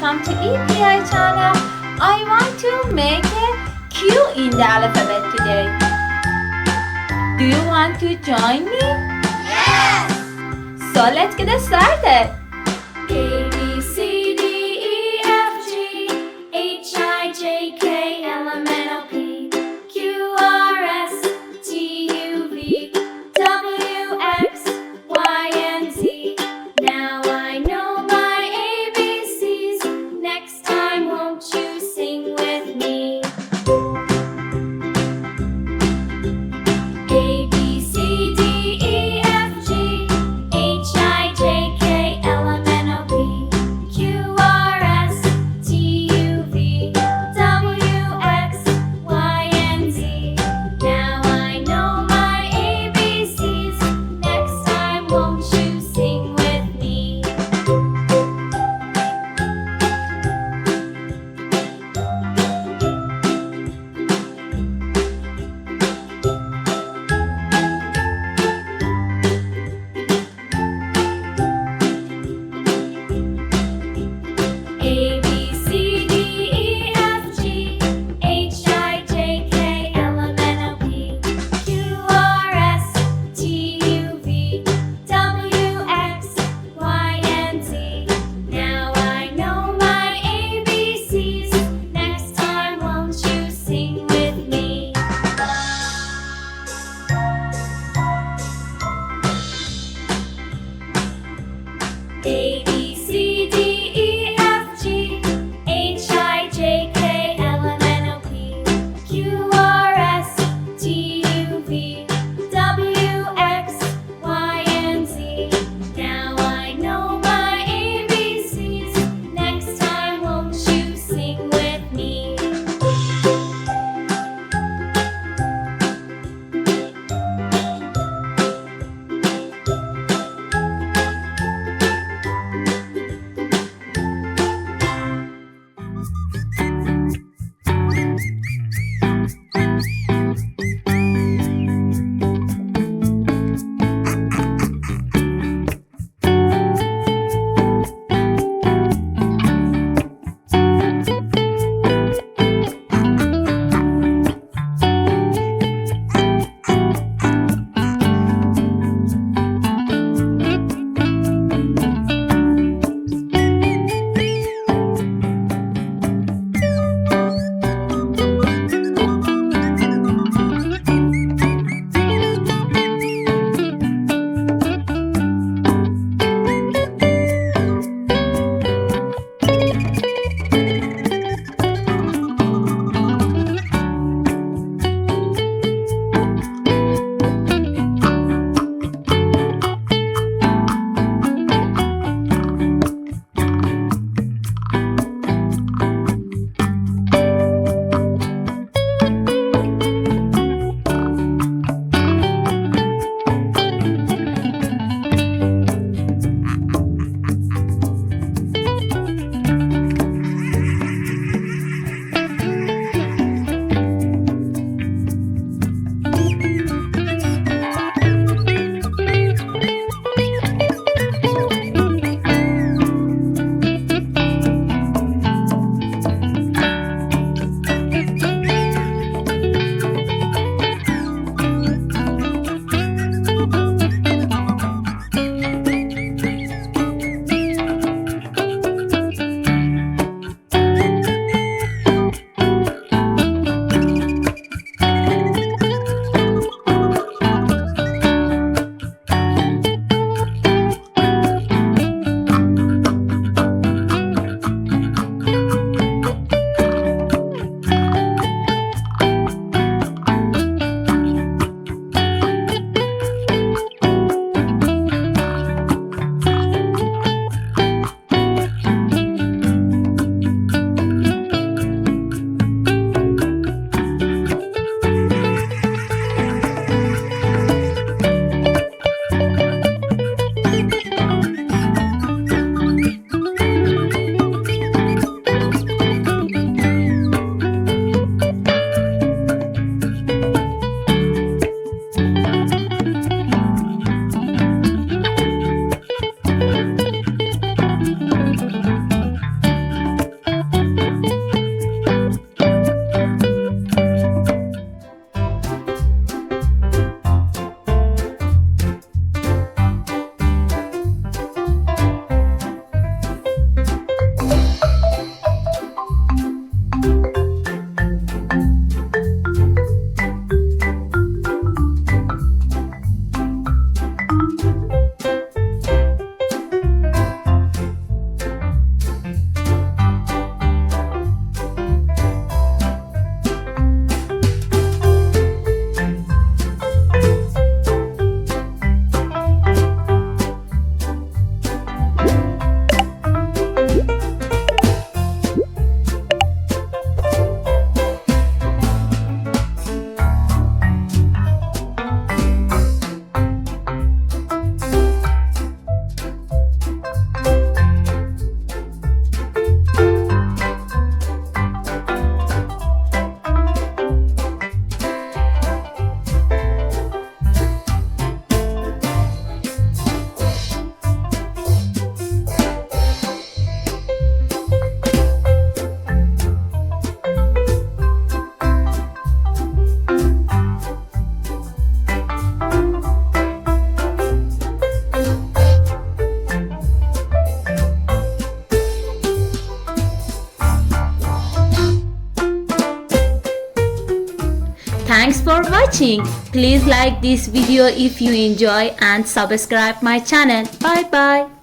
welcome to EPI channel. I want to make a Q in the alphabet today. Do you want to join me? Yes! So let's get started. A, B, C, D, E, F, G, H, I, J, K, L, M, N, O, P, Q, R, S, T, U, V, W, X, Y, and Z. Now I know my ABCs. Next time, won't you sing with me? A, B, C, D, E, F, G, H, I, J, K, L, M, N, O, P, Q, R, S, T, U, V, W, X, Y, and Z. Now I know my ABCs. Next time, won't you sing with me? A, B, C, D, E, F, G, H, I, J, K, L, M, N, O, P, Q, R, S, T, U, V, W, X, Y, and Z. Now I know my ABCs. Next time, won't you sing with me? A, B, C, D, E, F, G, H, I, J, K, L, M, N, O, P, Q, R, S, T, U, V, W, X, Y, and Z. Now I know my ABCs. Next time, won't you sing with me? Thanks for watching. Please like this video if you enjoy and subscribe my channel. Bye bye.